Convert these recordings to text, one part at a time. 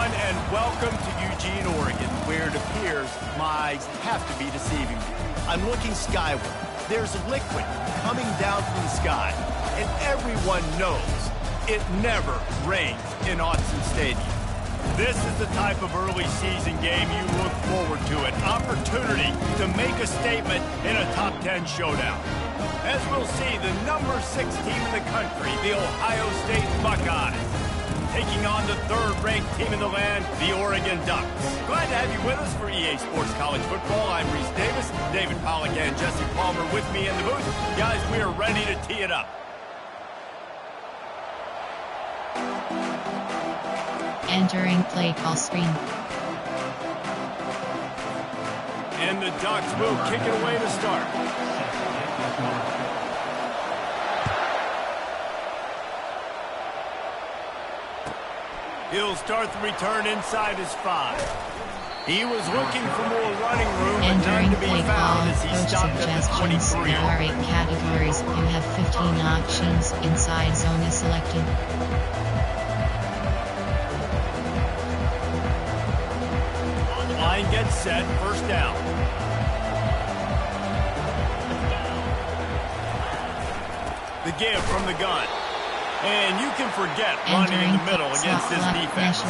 everyone, and welcome to Eugene, Oregon, where it appears my eyes have to be deceiving me. I'm looking skyward. There's liquid coming down from the sky, and everyone knows it never rains in Autzen Stadium. This is the type of early season game you look forward to, an opportunity to make a statement in a top 10 showdown. As we'll see, the number 6 team in the country, the Ohio State Buckeyes, taking on the third-ranked team in the land, the Oregon Ducks. Glad to have you with us for EA Sports College Football. I'm Reese Davis, David Pollack and Jesse Palmer with me in the booth. Guys, we are ready to tee it up. Entering play call screen. And the Ducks will kick it away to start. He'll start the return inside his 5. He was looking for more running room, but none to be found as he stopped at the 23. There are 8 categories. You have 15 options. Inside zone is selected. Line gets set, first down. The give from the gun. And you can forget running in the middle against this defense.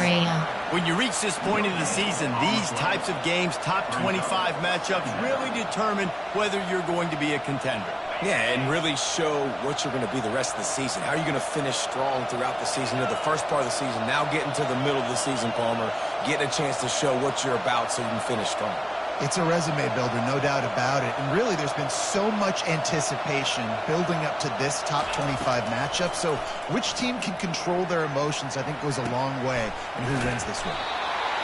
When you reach this point in the season, these types of games, top 25 matchups, really determine whether you're going to be a contender. Yeah, and really show what you're going to be the rest of the season. How are you going to finish strong throughout the season, or the first part of the season, now getting to the middle of the season, Palmer, getting a chance to show what you're about so you can finish strong. It's a resume builder, no doubt about it. And really, there's been so much anticipation building up to this top 25 matchup. So which team can control their emotions, I think, goes a long way in who wins this one.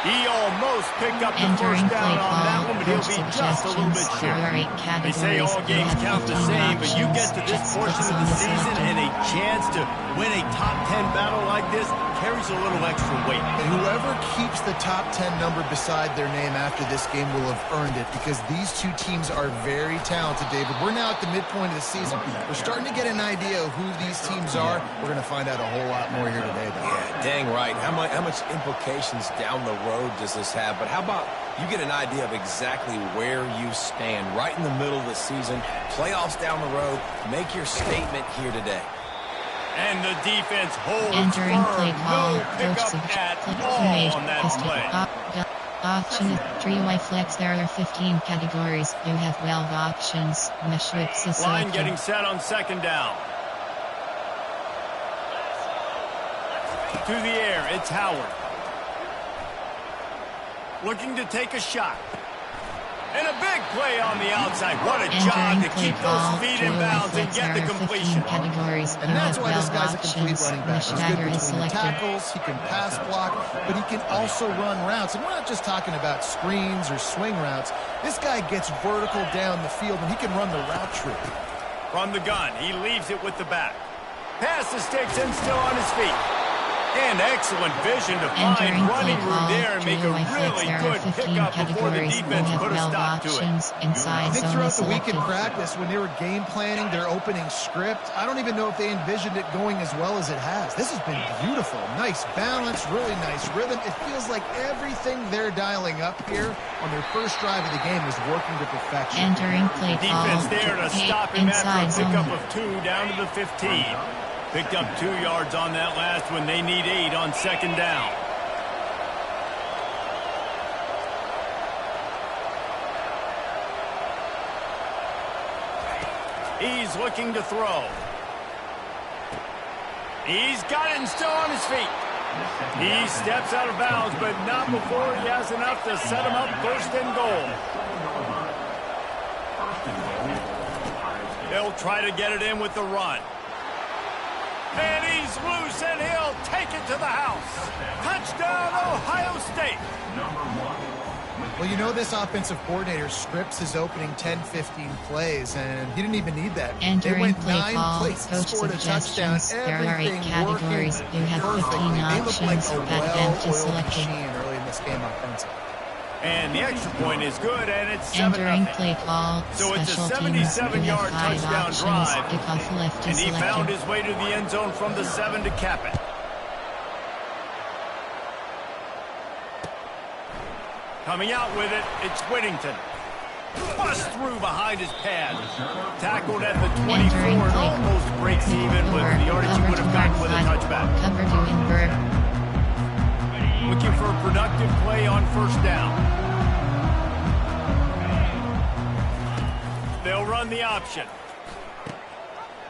He almost picked up the first down on that one, but he'll be just a little bit short. They say all games count the same, but you get to this portion of the season and a chance to win a top 10 battle like this carries a little extra weight. And whoever keeps the top 10 number beside their name after this game will have earned it, because these two teams are very talented, David. We're now at the midpoint of the season. We're starting to get an idea of who these teams are. We're going to find out a whole lot more here today, though. Yeah, dang right. How much implications down the road does this have? But how about you get an idea of exactly where you stand right in the middle of the season, playoffs down the road, make your statement here today. And the defense holds Entering firm. play call, No pickup at all on that play. Option 3 flex. There are 15 categories. You have 12 options. Mesh width is Line selected. getting set on second down. To the air, it's Howard. Looking to take a shot. And a big play on the outside. What a job to keep those feet in bounds and get the completion. Categories. And that's why this guy's a complete running back. He's good between the selected. tackles, he can pass block, but he can also run routes. And we're not just talking about screens or swing routes. This guy gets vertical down the field, and he can run the route tree. From the gun, he leaves it with the back. Pass the sticks and still on his feet. And excellent vision to find running room there and make a really good pickup before the defense put a stop to it. I think throughout the week in practice, when they were game planning their opening script, I don't even know if they envisioned it going as well as it has. This has been beautiful. Nice balance, really nice rhythm. It feels like everything they're dialing up here on their first drive of the game is working to perfection. Entering play call. Defense there to stop him after a pickup of 2 down to the 15. Picked up 2 yards on that last one. They need 8 on second down. He's looking to throw. He's got it and still on his feet. He steps out of bounds, but not before he has enough to set him up first and goal. They'll try to get it in with the run. And he's loose, and he'll take it to the house. Touchdown, Ohio State. Well, you know this offensive coordinator scripts his opening 10-15 plays, and he didn't even need that. Entering they went play 9 call, plays, coach scored a touchdown, suggestions. There are 8 everything categories. working You have 15 perfectly. They look like options. a Back end is well-oiled selected. machine early in this game offensively. And the extra point is good, and it's 7-0. Entering play call, So it's a special teams. You 77-yard have 5 touchdown options. drive. Kickoff left And is he found selected. his way to the end zone from the 7 to cap it. Coming out with it, it's Whittington. Bust through behind his pad. Tackled at the 24 and almost breaks even with the yardage he would have gotten with a touchback. Cover to invert. Looking for a productive play on first down. They'll run the option.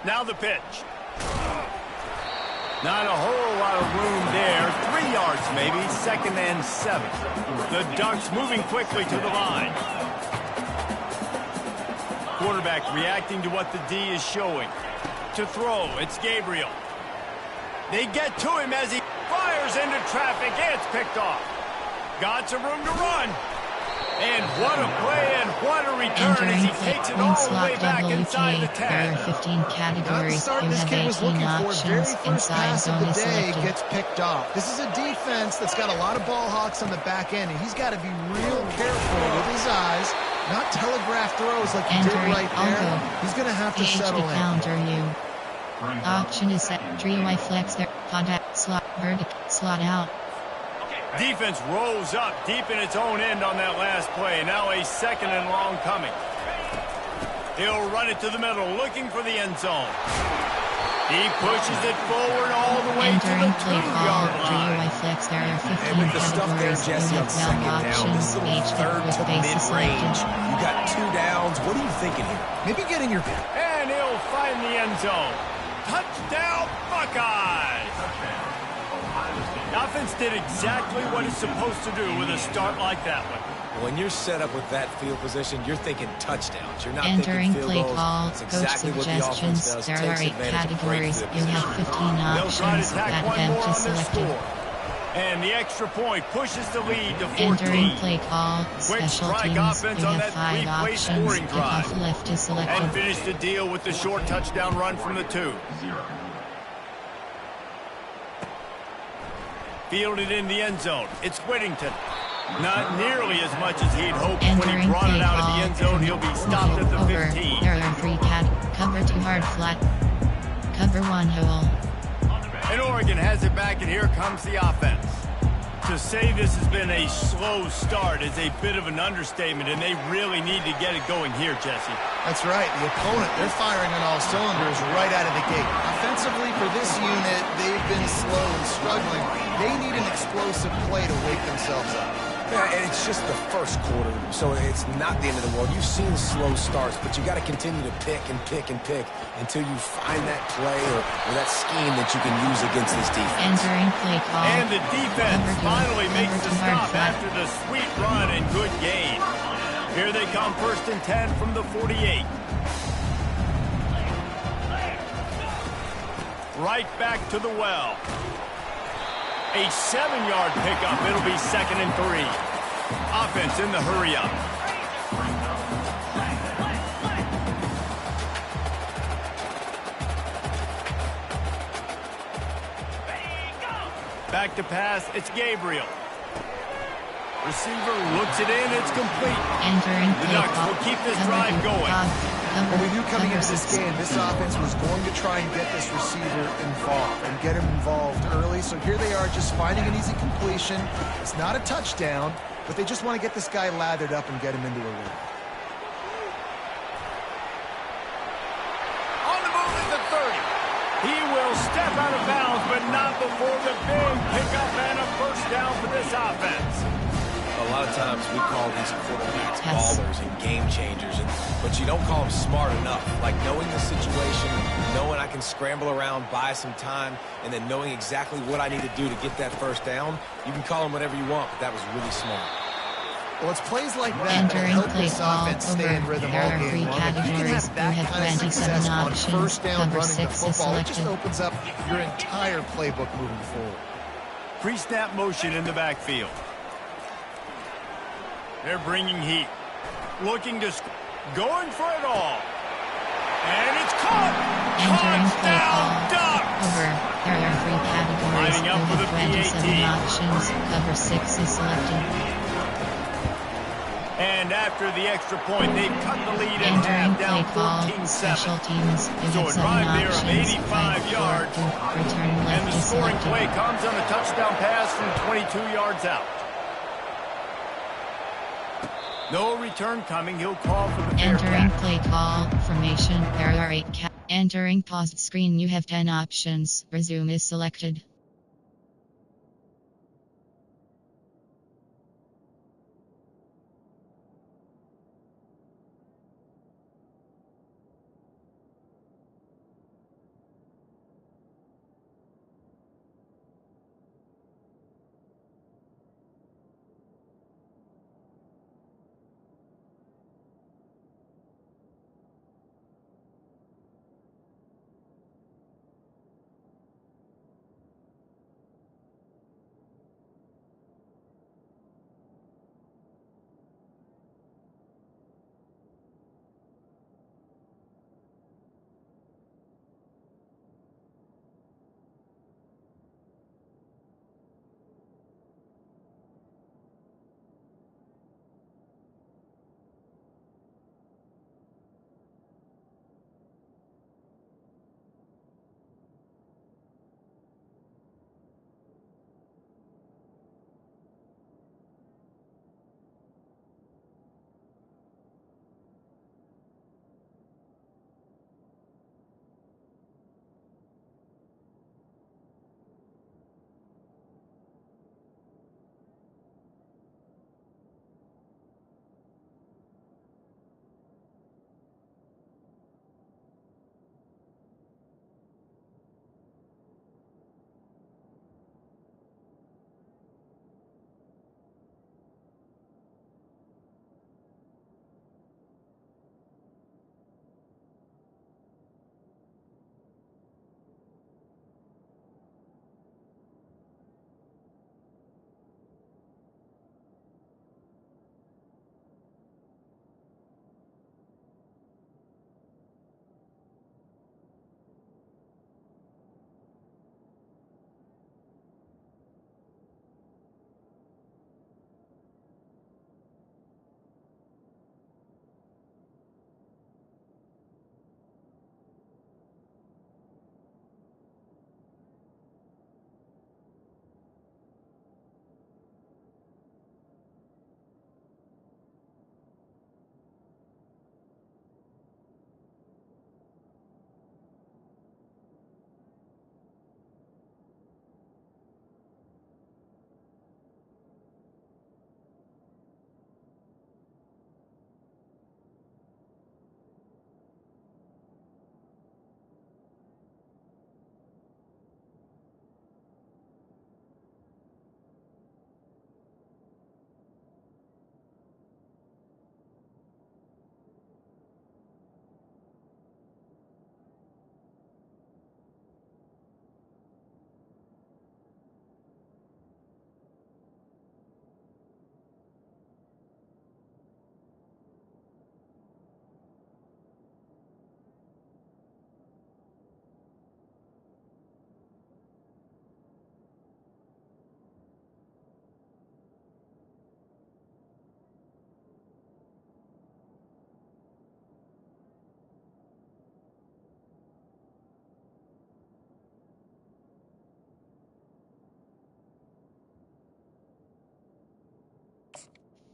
Now the pitch. Not a whole lot of room there. 3 yards maybe, 2nd and 7. The Ducks moving quickly to the line. Quarterback reacting to what the D is showing. To throw, it's Gabriel. They get to him as he fires into traffic. It's picked off. Got some room to run. And what a play and what a return as he takes it all the way back inside the 10. There are 15 categories. Not the start You this have kid was 18 looking for. options. Very first Inside pass of zone the is day selected. gets picked off. This is a defense that's got a lot of ball hawks on the back end, and he's got to be real careful with his eyes, not telegraph throws like he did right there. He's going to have to settle in. Counter you. Option is set. Trio I flex there. Contact slot. Verdict. Slot out. Defense rolls up deep in its own end on that last play. Now a 2nd and long coming. He'll run it to the middle, looking for the end zone. He pushes it forward all the way to the 2-yard line. Trio I flex there are 15 And with the stuff there, categories. Jesse, You on have second 12 down, this options. little Age third with to bases mid-range. selected. You got 2 downs. What are you thinking here? Maybe getting your... And he'll find the end zone. Touchdown, Buckeyes! The offense did exactly what it's supposed to do with a start like that one. When you're set up with that field position, you're thinking touchdowns. You're not Entering thinking play field goals. call, That's coach exactly what the offense suggestions. does. There Takes are 8 advantage of great categories. field You have position. 15 They'll try to options. tack That one more empty on their selected. score. And the extra point pushes the lead to 14. Entering play call, Quick special strike teams. offense You on have that 5 three-play options. scoring drive. Kickoff left is selected. And finish the deal with the short touchdown run from the 2. Fielded in the end zone. It's Whittington. Not nearly as much as he'd hoped when he brought it out of the end zone. He'll be stopped at the 15. There are 3 cover 2 hard flat. Cover 1 hole. And Oregon has it back, and here comes the offense. To say this has been a slow start is a bit of an understatement, and they really need to get it going here, Jesse. That's right. The opponent, they're firing on all cylinders right out of the gate. Offensively, for this unit, they've been slow and struggling. They need an explosive play to wake themselves up. Yeah, and it's just the first quarter, so it's not the end of the world. You've seen slow starts, but you got to continue to pick and pick and pick until you find that play or that scheme that you can use against this defense. Entering play call. And the defense finally makes the stop after the sweet run and good gain. Here they come, 1st and 10 from the 48. Right back to the well. A 7-yard pickup. It'll be 2nd and 3. Offense in the hurry up. Back to pass. It's Gabriel. Receiver looks it in. It's complete. Entering The play Ducks call. will keep this Cover drive 2 going. Well, we knew coming into this six. game, this offense was going to try and get this receiver involved and get him involved early. So here they are just finding an easy completion. It's not a touchdown, but they just want to get this guy lathered up and get him into a lead. On the move at the 30. He will step out of bounds, but not before the big pickup and a first down for this offense. A lot of times we call these quarterbacks Yes. ballers and game changers, but you don't call them smart enough. Like knowing the situation, knowing I can scramble around, buy some time, and then knowing exactly what I need to do to get that first down. You can call them whatever you want, but that was really smart. Well, it's plays like that that Entering help play this call offense stay in over. rhythm There all are 3 game long. If you can categories. have that You have kind of 27 success on options. first down Cover running the 6 is football, it just selected. opens up your entire playbook moving forward. Pre-snap motion in the backfield. They're bringing heat. Looking to going for it all. And it's caught. Entering play Touchdown, call. Ducks. Over. There are 3 categories. Lining You up for the have 27 PAT. options. Cover 6 is selected. And after the extra point, they've cut the lead in Entering half, down play call. 14-7. Special teams. You So have a 7 drive there of options. 85 5, 4, yards. 2. Return And left the is scoring selected. play comes on a touchdown pass from 22 yards out. No return coming. He'll call for the fair Entering catch. play call formation. There are 8 Entering paused screen. You have 10 options. Resume is selected.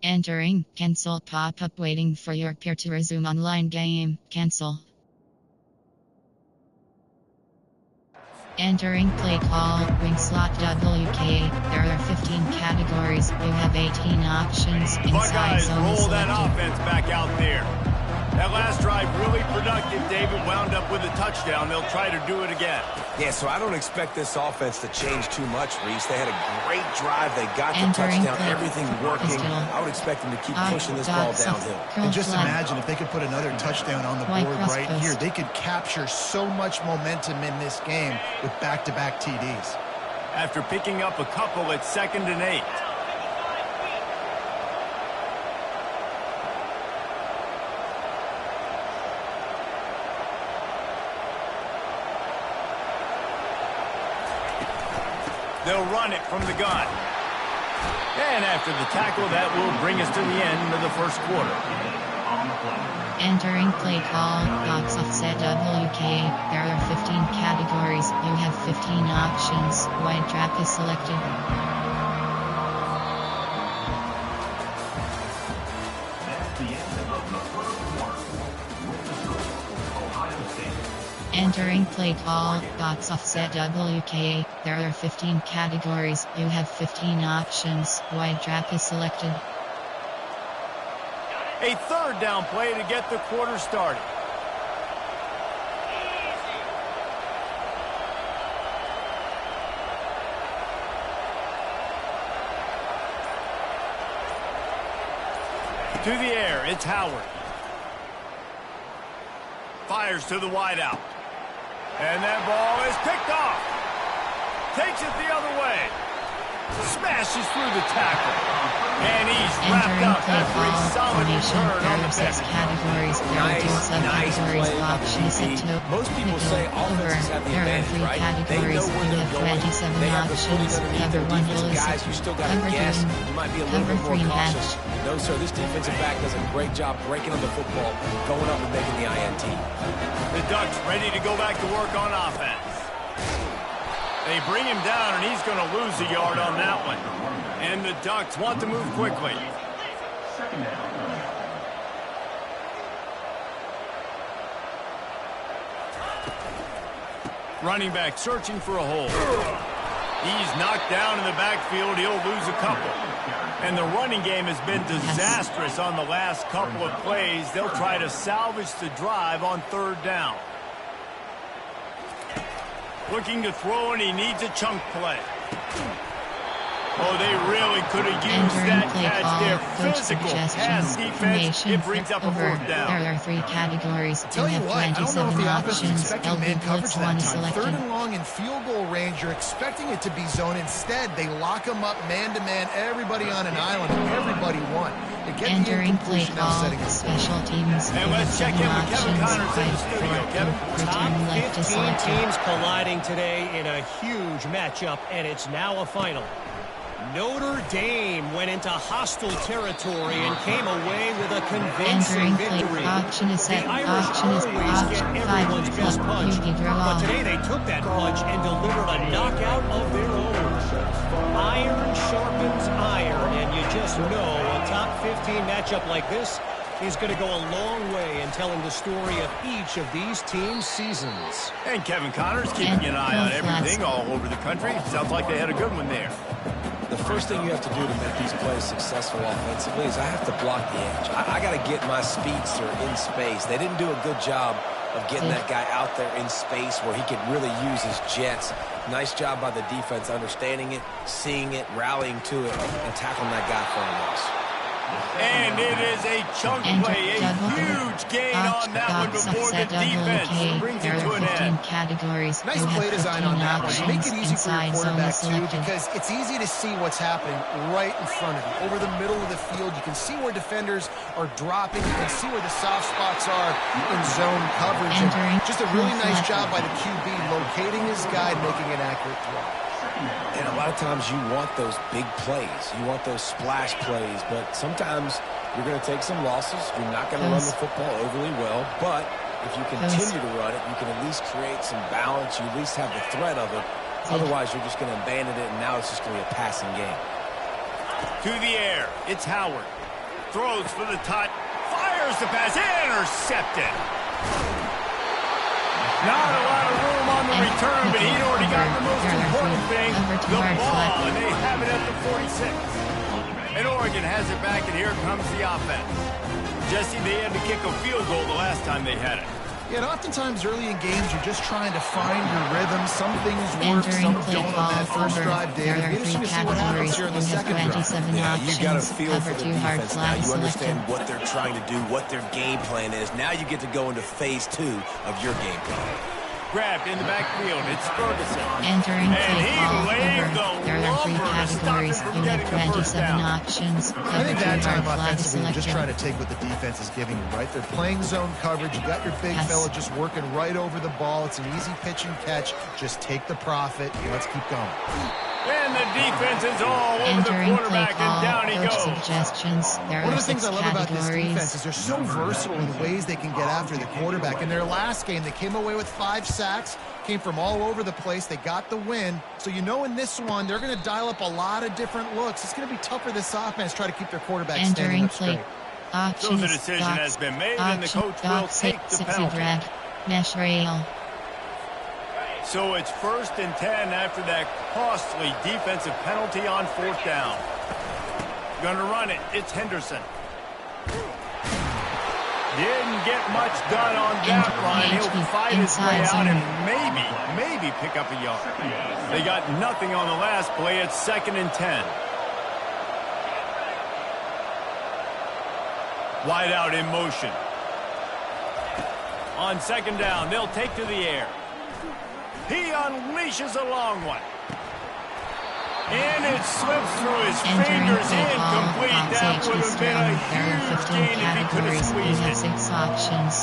Entering cancel pop-up waiting for your peer to resume online game. Cancel. Entering play call, wing slot WK. There are 15 categories. You have 18 options. Inside Buckeyes zone roll that selected. offense back out there. That last drive really productive. David wound up with a touchdown. They'll try to do it again. Yeah, so I don't expect this offense to change too much, Reese. They had a great drive. They got the Entering touchdown, play. everything working. Pistol. I would expect them to keep pushing this ball downhill. And just imagine if they could put another touchdown on the White board cross right post. here. They could capture so much momentum in this game with back-to-back TDs. After picking up a couple at 2nd and 8. They'll run it from the gun. And after the tackle, that will bring us to the end of the first quarter. Entering play call, box offset WK. There are 15 categories. You have 15 options. Wide trap is selected. Entering play call, box offset WKA. There are 15 categories. You have 15 options. Wide trap is selected. A third down play to get the quarter started. To the air, it's Howard. Fires to the wideout. And that ball is picked off. Takes it the other way. Smashes through the tackle. And he's wrapped up after a solid return on the pick. Categories. There are two subcategories. Options to Most people say offenses have the there are advantage, 3 right? categories. They know where You they're have going. 27 They have the options. footing underneath Cover their 1 defensive goes. guys. You still got to Cover guess. 2. You might be a little Cover bit more 3 cautious. match. No, sir, this defensive back does a great job breaking on the football, going up and making the INT. The Ducks ready to go back to work on offense. They bring him down, and he's going to lose a yard on that one. And the Ducks want to move quickly. Running back searching for a hole. He's knocked down in the backfield. He'll lose a couple. And the running game has been disastrous on the last couple of plays. They'll try to salvage the drive on third down. Looking to throw, and he needs a chunk play. Oh, they really could have used that catch there. Physical pass defense. It brings up a fourth down. There are 3 categories. Tell you have what, I don't know if 27 the offense is options. expecting LB man coverage Blitz that 1 is time. selected. Third and long in field goal range, you're expecting it to be zone. Instead, they lock them up man-to-man, everybody on an island, and everybody won. They get the Entering play incompletion now call, setting up. special teams. And let's check in with Kevin Connors in the studio. Kevin? Top 15 teams colliding today in a huge matchup, and it's now a final. Notre Dame went into hostile territory and came away with a convincing Entering play victory. option is set. The Irish Option is always get option everyone's 5. best punch, but But today they took that punch and delivered a knockout of their own. Iron sharpens iron, and you just know a top 15 matchup like this is going to go a long way in telling the story of each of these teams' seasons. And Kevin Connors keeping an eye on everything all over the country. Sounds like they had a good one there. The first thing you have to do to make these plays successful offensively is I have to block the edge. I got to get my speedster in space. They didn't do a good job of getting that guy out there in space where he could really use his jets. Nice job by the defense understanding it, seeing it, rallying to it, and tackling that guy for a loss. And it is a chunk play, a huge gain on that one before the defense brings it to an end. Categories. Nice play design on that one. Make it easy for your quarterback, too, because it's easy to see what's happening right in front of you. Over the middle of the field, you can see where defenders are dropping. You can see where the soft spots are in zone coverage. And just a really nice job by the QB locating his guy and making an accurate throw. And a lot of times you want those big plays. You want those splash plays, but sometimes you're going to take some losses. You're not going to run the football overly well, but if you continue to run it, you can at least create some balance. You at least have the threat of it. Otherwise, you're just going to abandon it, and now it's just going to be a passing game. To the air, it's Howard. Throws for the touch. Fires the pass. Intercepted. Not a lot of room on the return, but he'd already got the most important thing, the ball, and they have it at the 46. And Oregon has it back, and here comes the offense. Jesse, they had to kick a field goal the last time they had it. Yeah, and oftentimes early in games, you're just trying to find your rhythm. Some things work, some don't on that first drive, Dave. It'll be interesting to see what happens here in the second drive. Yeah, you got to feel for the defense now. You understand what they're trying to do, what their game plan is. Now you get to go into phase 2 of your game plan. Grabbed in the backfield. It's Ferguson. Entering play call. There are 3 categories. You have 27 options. I think that time offensively, you're just trying to take what the defense is giving you, right? They're playing zone coverage. You got your big fella just working right over the ball. It's an easy pitch and catch. Just take the profit. Let's keep going. And the defense is all over the quarterback, and down he goes. Suggestions. One of the things I love about this defense is they're so versatile in the ways they can get after the quarterback. In their last game, they came away with 5 sacks, came from all over the place. They got the win. So you know in this one, they're going to dial up a lot of different looks. It's going to be tough for this offense to try to keep their quarterback standing up straight. So the decision has been made, and the coach will take the penalty. Mesh rail. So it's 1st and 10 after that costly defensive penalty on 4th down. Gonna run it. It's Henderson. Didn't get much done on that run. He'll fight his way out and maybe pick up a yard. They got nothing on the last play. It's 2nd and 10. Wide out in motion. On 2nd down, they'll take to the air. He unleashes a long one. And it slips through his fingers, incomplete. That would have been a huge gain if he could have squeezed it.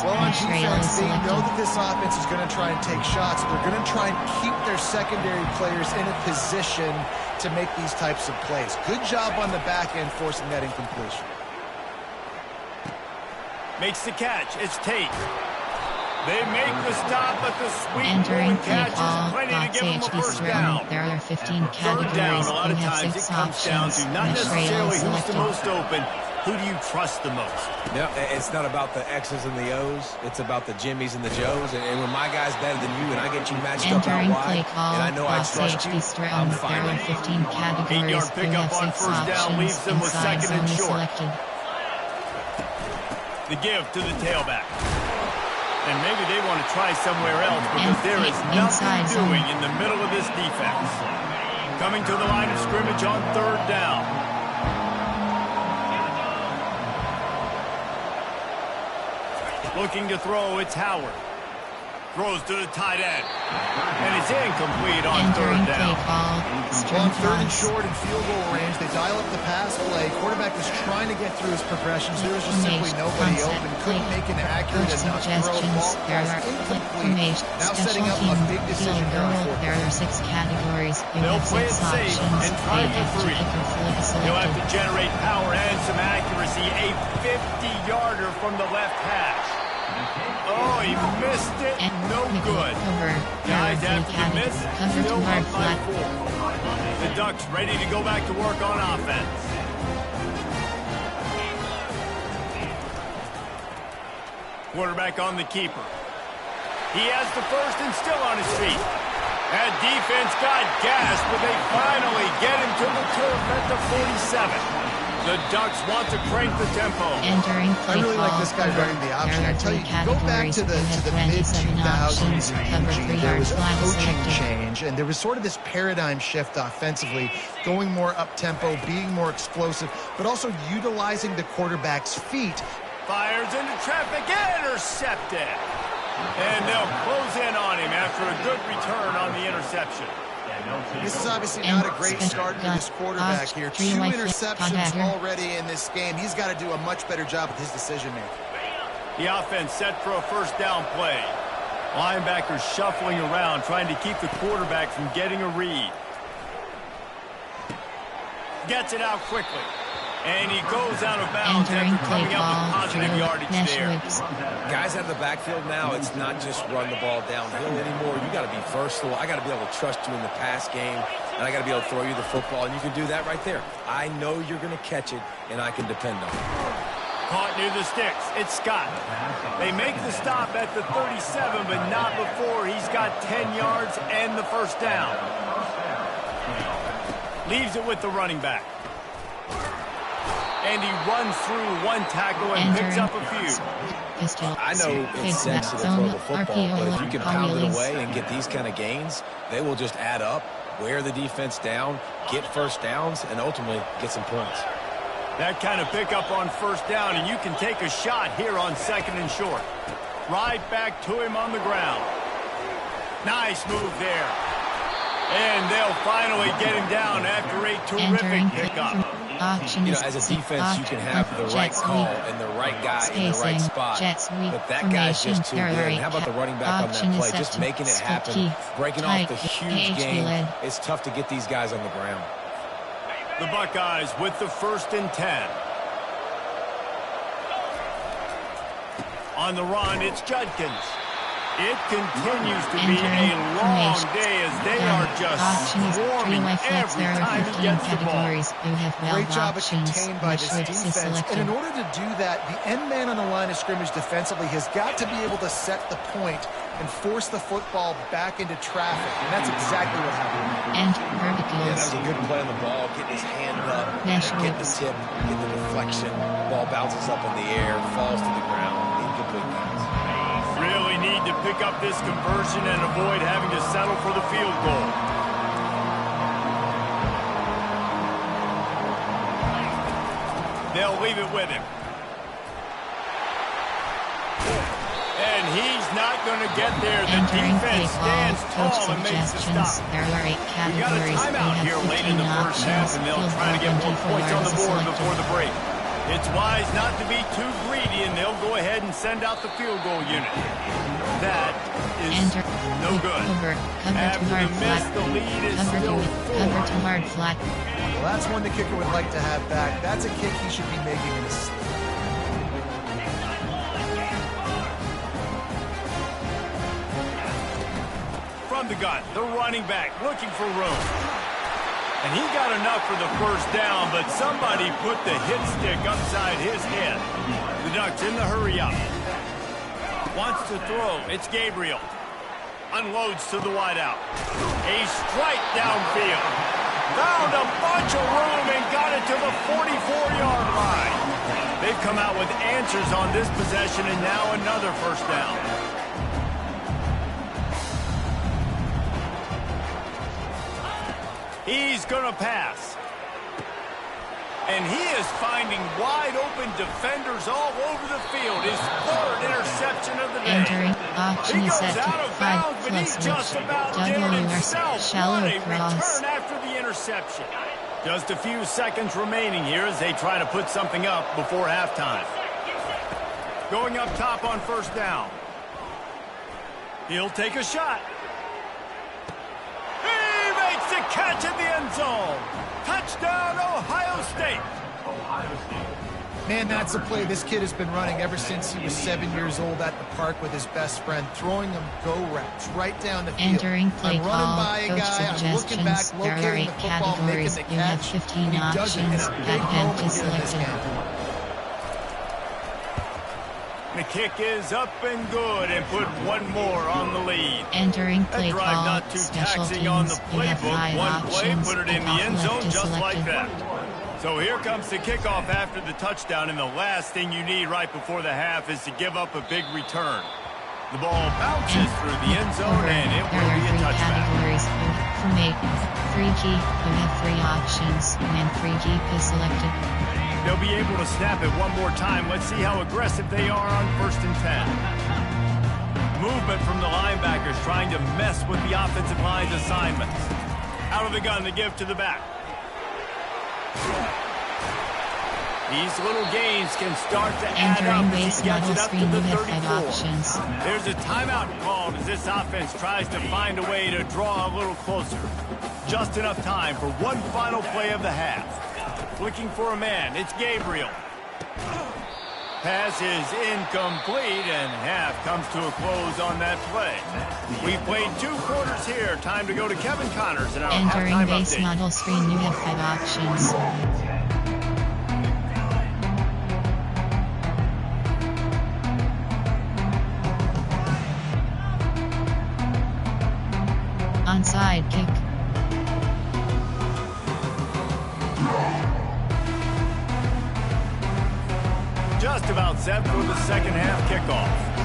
Well, on defense, they know that this offense is going to try and take shots. They're going to try and keep their secondary players in a position to make these types of plays. Good job on the back end forcing that incompletion. Makes the catch. It's Tate. They make the stop, but the sweet Entering catch play ball, is plenty to give them a HB first down. There are 15 Third down, categories. a lot You of have times 6 it comes down options. to not Mesh rail necessarily who's the selected. most open, who do you trust the most? No, it's not about the X's and the O's. It's about the Jimmies and the Joes. And when my guy's better than you and I get you matched up out Entering play wide, call, and I know I trust you, I'm There fine. are 15 categories. 8-yard You pickup have on 6 first down options. leaves them with Inside 2nd and zone is short. selected. The give to the tailback. And maybe they want to try somewhere else because there is nothing doing in the middle of this defense. Coming to the line of scrimmage on 3rd down. Looking to throw, it's Howard. Throws to the tight end. And it's incomplete on Entering 3rd play down. call, On string 3rd and toss. short and field goal range, they dial up the pass play. Quarterback was trying to get through his progressions. There was just simply nobody open. Couldn't make an accurate Coach enough throw. suggestions. Ball There was are incomplete. Now setting up a big decision here on 4th. There are 6 categories. You They'll have play 6 it safe options. and try for AFG 3. kicker flick He'll have to selected. generate power and some accuracy. A 50-yarder from the left hash. Oh, he missed it. And No good. Cover. Guys There are 3 after the miss, categories. Cover still to up hard by flat. 4. The Ducks ready to go back to work on offense. Quarterback on the keeper. He has the first and still on his feet. That defense got gas, but they finally get him to the turf at the 47. The Ducks want to crank the tempo. Entering I play really like call, this guy cover. running the option. There I are tell 3 you, go back categories. to the You have 27 mid-2000s options. in Cover Eugene. 3 There yard was a flat coaching selected. change, and there was sort of this paradigm shift offensively, going more up-tempo, being more explosive, but also utilizing the quarterback's feet. Fires into traffic, intercepted. And they'll close in on him after a good return on the interception. This is obviously not a great start for this quarterback here. 2 interceptions already in this game. He's got to do a much better job with his decision-making. The offense set for a first down play. Linebackers shuffling around, trying to keep the quarterback from getting a read. Gets it out quickly. And he goes out of bounds Entering after play coming up with call, positive drill, yardage mesh there. whips. Guys out of the backfield now, it's not just run the ball downhill anymore. You got to be versatile. I got to be able to trust you in the pass game, and I got to be able to throw you the football, and you can do that right there. I know you're going to catch it, and I can depend on it. Caught near the sticks. It's Scott. They make the stop at the 37, but not before he's got 10 yards and the first down. Leaves it with the running back. And he runs through one tackle and picks up a few. I know it's sexy to throw the football, but if you can pound it away and get these kind of gains, they will just add up, wear the defense down, get first downs, and ultimately get some points. That kind of pickup on first down, and you can take a shot here on 2nd and short. Right back to him on the ground. Nice move there. And they'll finally get him down after a terrific pickup. You know, as a defense, you can have the right call and the right guy in the right spot, but that guy's just too good. And how about the running back on that play, just making it happen, breaking off the huge game. It's tough to get these guys on the ground. The Buckeyes with the 1st and 10. On the run, it's Judkins. It continues to be a long day as they are just swarming every time he gets the ball. Great job of contained by this defense. And in order to do that, the end man on the line of scrimmage defensively has got to be able to set the point and force the football back into traffic. And that's exactly what happened. And Yeah, that verticals. was a good play on the ball, getting his hand up, getting the tip, get the deflection. Ball bounces up in the air, falls to the ground, incomplete pass. Really need to pick up this conversion and avoid having to settle for the field goal. They'll leave it with him. And he's not going to get there. The Entering play defense call, stands coach tall and makes the suggestions. stop. There are 8 We got a categories. We timeout here have late in 15 the first half, options. and they'll Field try to get goal more and points on the board selected. before the break. It's wise not to be too greedy, and they'll go ahead and send out the field goal unit. That is Enter. no good. Cover. Cover After to hard the flat. miss, the lead is Cover still to, cover 4. to hard flat. Well, that's one the kicker would like to have back. That's a kick he should be making in his sleep. From the gun, the running back looking for room. And he got enough for the first down, but somebody put the hit stick upside his head. The Ducks in the hurry up. Wants to throw. It's Gabriel. Unloads to the wideout. A strike downfield. Found a bunch of room and got it to the 44-yard line. They've come out with answers on this possession, and now another first down. He's going to pass. And he is finding wide-open defenders all over the field. His 3rd interception of the day. Entering. Option He is goes set to out of 5 bounds, but he plus just which. about did it WRC. himself. Shallow What a cross. return after the interception. Just a few seconds remaining here as they try to put something up before halftime. Going up top on first down. He'll take a shot. He makes the catch in the end zone. Touchdown, Ohio State. Man, that's a play this kid has been running ever since he was 7 years old at the park with his best friend, throwing them go routes right down the field. Entering play I'm call, running by a coach guy, I'm looking back, suggestions. There are locating 8 the football, making categories. the You have catch, 15 and he does it in options. a big Back end moment is here in this selected. game. The kick is up and good, and put one more on the lead. Entering That play drive call, not too special taxing on the teams. You have playbook. 5 One play, options. put it in the Kickoff end zone left is just like selected. that. So here comes the kickoff after the touchdown, and the last thing you need right before the half is to give up a big return. The ball bounces through the end zone, Over. and it There will are be a 3 touchback. categories. From 8. Free key. You have 3 options. And free keep is selected. They'll be able to snap it one more time. Let's see how aggressive they are on 1st and 10. Movement from the linebackers trying to mess with the offensive line's assignments. Out of the gun, the give to the back. These little gains can start to add up Entering as base he gets model it up to screen. the You have 34. 5 options. There's a timeout called as this offense tries to find a way to draw a little closer. Just enough time for one final play of the half. Looking for a man. It's Gabriel. Pass is incomplete, and half comes to a close on that play. We've played 2 quarters here. Time to go to Kevin Connors in our Entering halftime base update. model screen. You have 5 options. Onside kick. Just about set for the second half kickoff.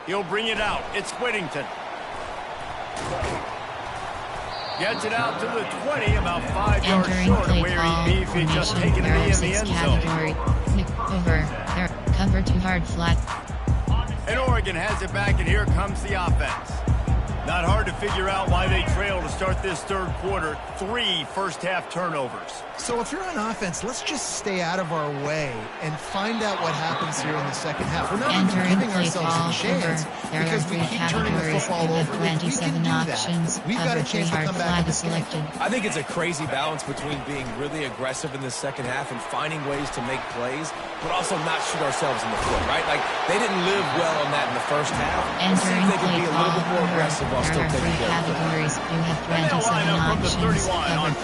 He'll bring it out. It's Whittington. Gets it out to the 20, about 5 yards Entering short of play where call. he'd be if he'd just Formation. taken There it are in the 6 end zone. category. Nick over. There. Cover to hard flat. And Oregon has it back, and here comes the offense. Not hard to figure out why they trail to start this third quarter. 3 first-half turnovers. So if you're on offense, let's just stay out of our way and find out what happens here in the second half. We're not even giving ourselves a chance because we keep turning the football over. If we can do that, we've got a chance to come back in this game. I think it's a crazy balance between being really aggressive in the second half and finding ways to make plays, but also not shoot ourselves in the foot, right? Like, they didn't live well on that in the first half. Let's see if they can be a little bit more aggressive while still taking care of it. You have 27 options. Cover 3 hard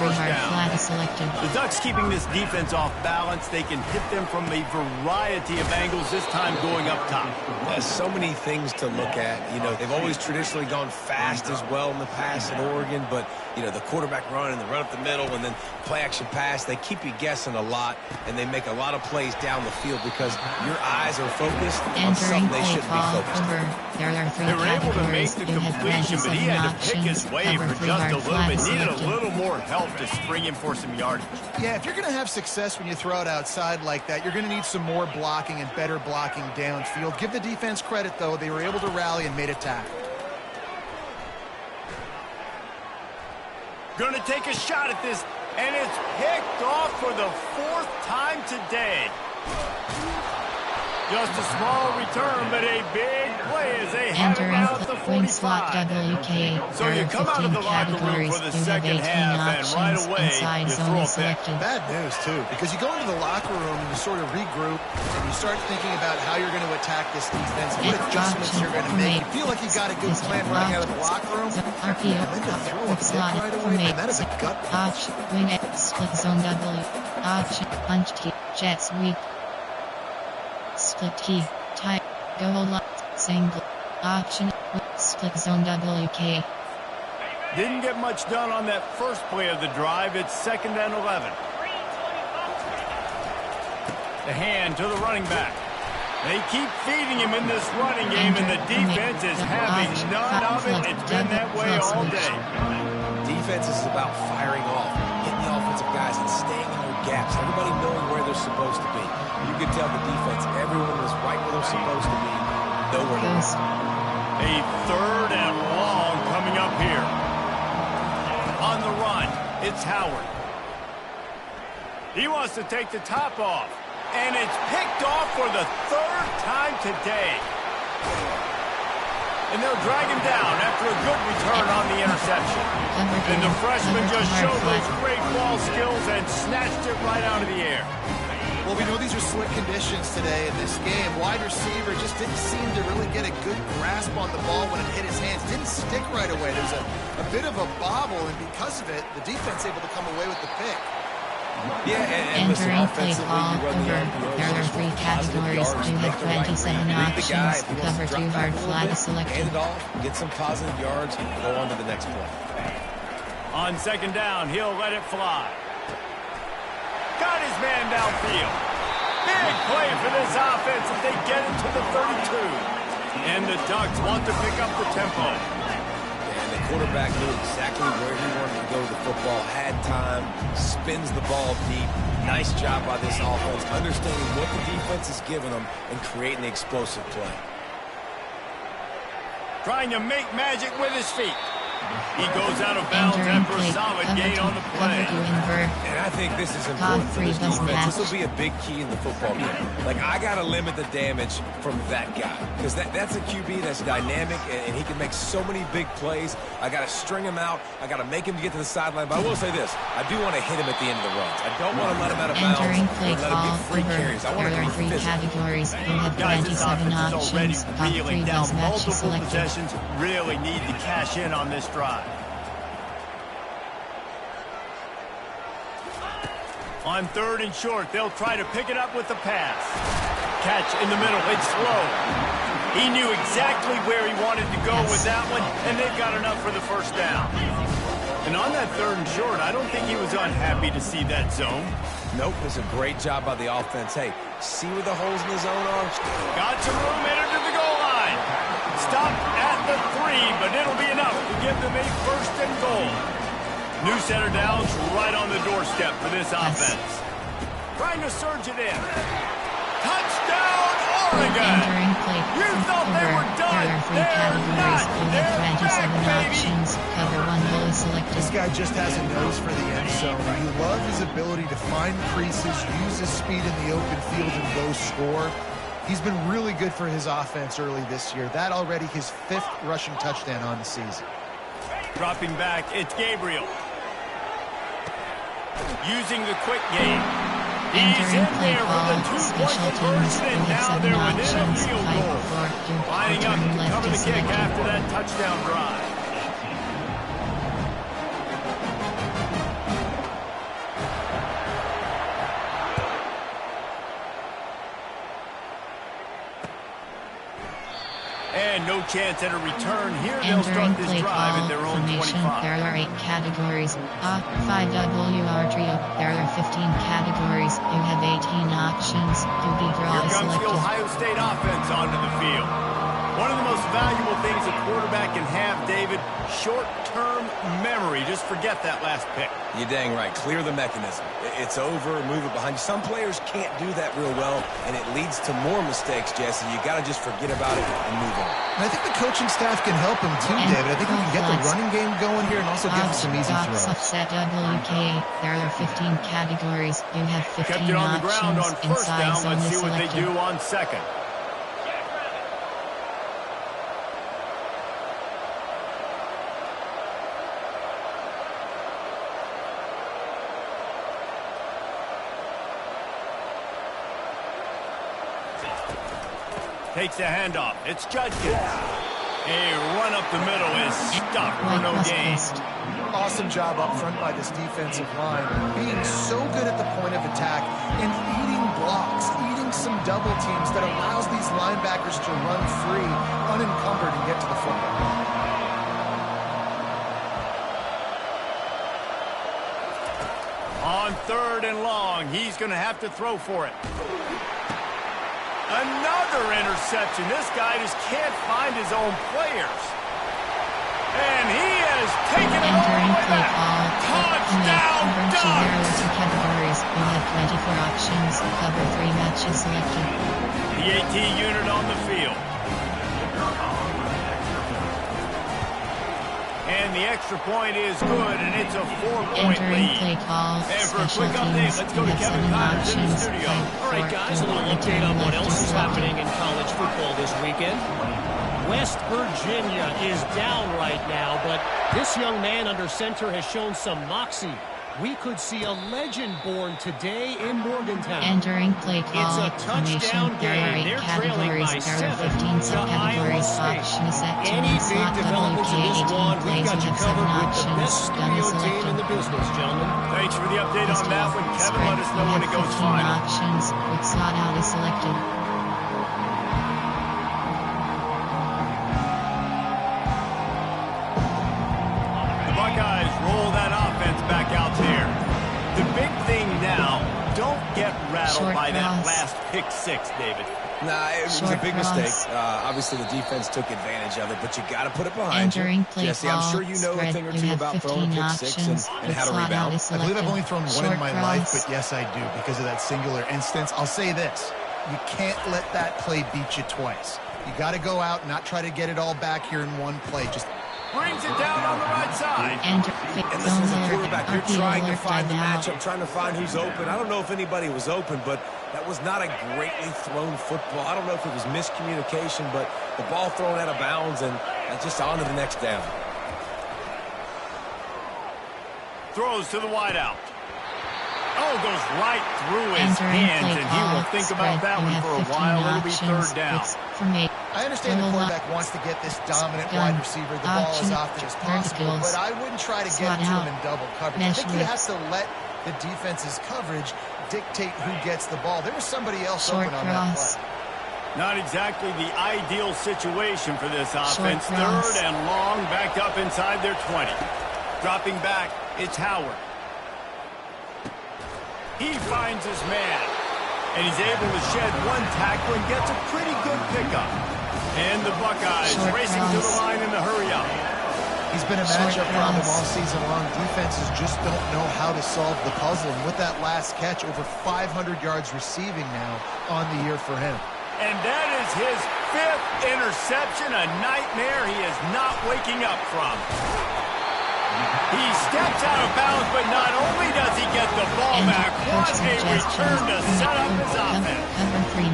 flat is selected. The Ducks keeping this defense off balance. They can hit them from a variety of angles, this time going up top. There's so many things to look at. You know, they've always traditionally gone fast as well in the past in Oregon, but, you know, the quarterback run and the run up the middle and then play action pass, they keep you guessing a lot, and they make a lot of plays down the field because your eyes are focused on something they shouldn't be focused on. There are 3 They were able to make categories. the You have completion, but he 27 had to pick his options. way Cover for 3 just hard a little flat bit. is Needed a selected. little more help to spring him for some yardage. Yeah, if you're going to have success when you throw it outside like that, you're going to need some more blocking and better blocking downfield. Give the defense credit, though. They were able to rally and made a tackle. Going to take a shot at this, and it's picked off for the 4th time today. Just a small return, but a big play as they have it Entering out the wing slot 45. WK. So There you are come out of 15 the locker room categories. for the You have second 18 half, and right options. away, Inside you zone throw is a pick. selected. Bad news, too, because you go into the locker room and you sort of regroup and you start thinking about how you're going to attack this defense, what adjustments you're going to make. You feel like you got a good plan running out of the locker room, RPO, and then to throw a pick slot, right away, man, that is a gut punch. option, wing X, split zone W, option, punch key, jet sweep, split key, type, go line, single, option, split zone WK. Didn't get much done on that first play of the drive. It's 2nd and 11. The hand to the running back. They keep feeding him in this running game, and the defense is having none of it. It's been that way all day. Defense is about firing off, hitting the offensive guys and staying in their gaps. Everybody knowing where they're supposed to be. You can tell the defense, everyone is right where they're supposed to be. Nowhere to go. A 3rd and long coming up here. On the run, it's Howard. He wants to take the top off. And it's picked off for the 3rd time today. And they'll drag him down after a good return on the interception. And the freshman just showed those great ball skills and snatched it right out of the air. Well, we know these are slick conditions today in this game. Wide receiver just didn't seem to really get a good grasp on the ball when it hit his hands. Didn't stick right away. There's a bit of a bobble, and because of it, the defense able to come away with the pick. Yeah, and listen, Entering play offensively, call you run the over. RPOs, There are just 3 positive categories. yards, You make have the right 27 read. Read the guy, options. if he wants Cover to 2 drop hard back a flag little is bit, selected. hand it off, get some positive yards, go on to the next play. On 2nd down, he'll let it fly. Got his man downfield. Big play for this offense as they get it to the 32. And the Ducks want to pick up the tempo. And the quarterback knew exactly where he wanted to go with the football, had time, spins the ball deep. Nice job by this offense, understanding what the defense is giving them and creating the explosive play. Trying to make magic with his feet. He goes out of bounds after a solid gain on the play. And I think this is important for this defense. This will be a big key in the football game. Like, I got to limit the damage from that guy. Because that's a QB that's dynamic, and he can make so many big plays. I got to string him out. I got to make him get to the sideline. But I will say this. I do want to hit him at the end of the runs. I don't want to let him out of bounds Entering play and let him get free carries. I want There to are be 3 physical. categories. You have Guys, this 27 offense is already options. Top 3 reeling down best matches multiple selected. possessions. Really need to cash in on this drive. On 3rd and short, they'll try to pick it up with the pass. Catch in the middle. It's slow. He knew exactly where he wanted to go with that one, and they've got enough for the 1st down. And on that 3rd and short, I don't think he was unhappy to see that zone. Nope, it's a great job by the offense. Hey, see where the holes in the zone are? Got some room, headed to the goal line. Stop at the 3, but it'll be enough to give them a 1st and goal. New center downs right on the doorstep for this offense. Trying to surge it in. Touchdown, Oregon! Entering play You thought they were done. There are 3 categories. You have 27 options. Cover 1 goal is selected. This guy just has a nose for the end zone. You love his ability to find creases, use his speed in the open field, and go score. He's been really good for his offense early this year. That already his 5th rushing touchdown on the season. Dropping back, it's Gabriel. Using the quick game. He's in there for the 2-point conversion, and now they're within a field goal. Lining up to cover the kick after that touchdown drive. And no chance at a return here. They'll start this drive at their own 25. There are 8 categories. A5WR trio. There are 15 categories. You have 18 options. QB draw Here is comes selected. the Ohio State offense onto the field. One of the most valuable things a quarterback can have, David, short-term memory. Just forget that last pick. You're dang right. Clear the mechanism. It's over, move it behind you. Some players can't do that real well, and it leads to more mistakes, Jesse. You got to just forget about it and move on. And I think the coaching staff can help him too, David. I think we can get the running game going here and also give him some easy throws. Offset WK. There are 15 categories. You have 15 Kept it on the ground on options. first Inside down. zone Let's is see what they selected. do on second. Takes the handoff. It's Judkins. A run up the middle is stopped for no gain. Awesome job up front by this defensive line. Being so good at the point of attack and eating blocks, eating some double teams that allows these linebackers to run free, unencumbered, and get to the football. On 3rd and long, he's going to have to throw for it. Another interception. This guy just can't find his own players. And he has taken it all the way back. Touchdown, Ducks! Categories. You have 24 options. Cover 3 matches selected. The AT unit on the field. And the extra point is good, and it's a 4-point Entering lead. play call. And for a Special quick update, teams. let's You go to have Kevin 7 Connors in the options. studio. All right, guys, a little update on what else is happening in college football this weekend. West Virginia is down right now, but this young man under center has shown some moxie. We could see a legend born today in Morgantown. Entering play call. It's a touchdown There are game. 8 They're trailing by categories. There are 7 15 to Iowa subcategories. State. Option is set to Any one big slot. developments in this WK18 one, we've plays. got You you have 7 covered with the options. best Gun is studio team in the selected. business, gentlemen. Thanks for the update on that one, Kevin. Let us know when it goes 15 final. options. With slot out is selected. The Buckeyes roll that offense back out there. The big thing now, don't get rattled Short by that cross. last pick 6, David. Nah, it was a Short big cross. mistake. Obviously, the defense took advantage of it, but you got to put it behind Entering you. play Jesse, call. I'm sure you know a Spread. thing or You two have about throwing 15 pick 6 and options. how With to slot out rebound. is I believe selected. I've only thrown one Short in my cross. life, but yes, I do because of that singular instance. I'll say this. You can't let that play beat you twice. You got to go out and not try to get it all back here in one play. Just Brings it down on the right side. Enter And zone listen, as a alert. quarterback, you're RP trying to alert find the timeout. matchup, trying to find who's open. I don't know if anybody was open, but that was not a greatly thrown football. I don't know if it was miscommunication, but the ball thrown out of bounds and just on to the next down. Throws to the wideout. Oh, goes right through his Entering hands, play and he will call. think Spread. about that You one have for a 15 while. It'll be options. 3rd down. It's from 8. I understand the Goal line. quarterback wants to get this dominant Gun. wide receiver the ball as Option. often as possible, Verticals. but I wouldn't try to Slot get to out. him in double coverage. I Mesh think you have width. to let the defense's coverage dictate who gets the ball. There was somebody else Short open on that cross. play. Not exactly the ideal situation for this offense. cross. 3rd and long, backed up inside their 20. Dropping back, it's Howard. He finds his man, and he's able to shed one tackle and gets a pretty good pickup. And the Buckeyes Short racing to the cross. line in the hurry up. He's been a Short matchup problem cross. all season long. Defenses just don't know how to solve the puzzle. And with that last catch, over 500 yards receiving now on the year for him. And that is his fifth interception, a nightmare he is not waking up from. He steps out of bounds, but not only does he get the ball back, what a return to set up his offense.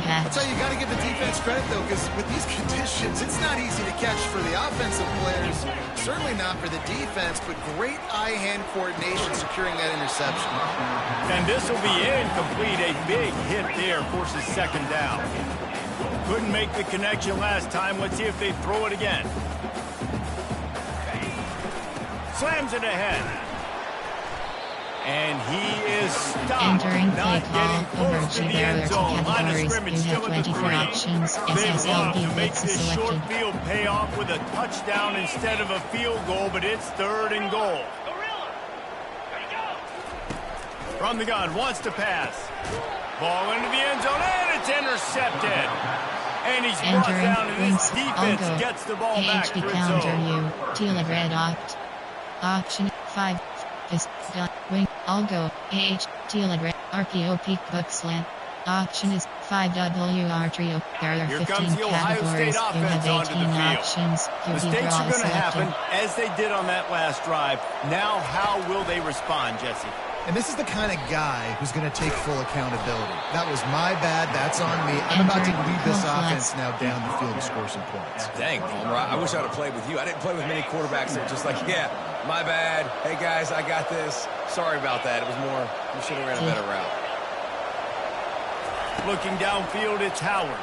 That's how you got to give the defense credit, though, because with these conditions, it's not easy to catch for the offensive players. Certainly not for the defense, but great eye-hand coordination securing that interception. And this will be incomplete. A big hit there forces second down. Couldn't make the connection last time. Let's see if they throw it again. Slams it ahead. And he is stopped. Entering play Not call, getting close to the end zone. Line of scrimmage you still have at the 24 3. options. They love SSLB to make blitz this short selected. field pay off with a touchdown instead of a field goal, but it's 3rd and goal. From the gun, wants to pass. Ball into the end zone, and it's intercepted. And he's brought down, and this defense gets the ball back for its counter own. Tila red option 5 is gun wing Algo Tila red RPO peak book slant option is 5WR trio. There are Here 15 comes the Ohio categories. State You offense have onto 18 the field. options. Mistakes are going to happen, as they did on that last drive. Now, how will they respond, Jesse? And this is the kind of guy who's going to take full accountability. That was my bad. That's on me. I'm about to lead this offense now down the field to score some points. Dang, Palmer, I wish I would have played with you. I didn't play with many quarterbacks that were just like, yeah, my bad. Hey, guys, I got this. Sorry about that. It was more, we should have ran a better route. Looking downfield, it's Howard.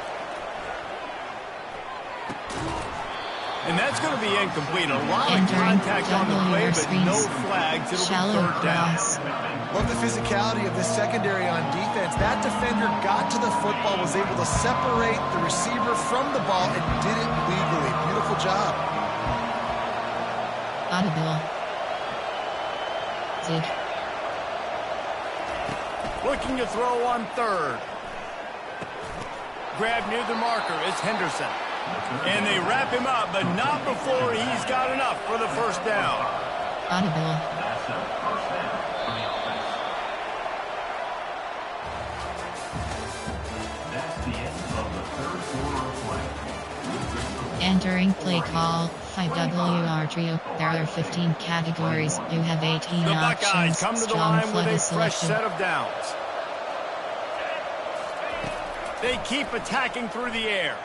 And that's going to be incomplete. A lot of contact on the play, but no flags. It'll be 3rd down. Love the physicality of the secondary on defense. That defender got to the football, was able to separate the receiver from the ball, and did it legally. Beautiful job. Audible. Zig. Looking to throw on 3rd. Grab near the marker is Henderson. And they wrap him up, but not before he's got enough for the 1st down. Audible. Entering play call, 5WR trio. There are 15 categories. You have 18 The options. Buckeyes come to the line with a fresh selected. set of downs. They keep attacking through the air.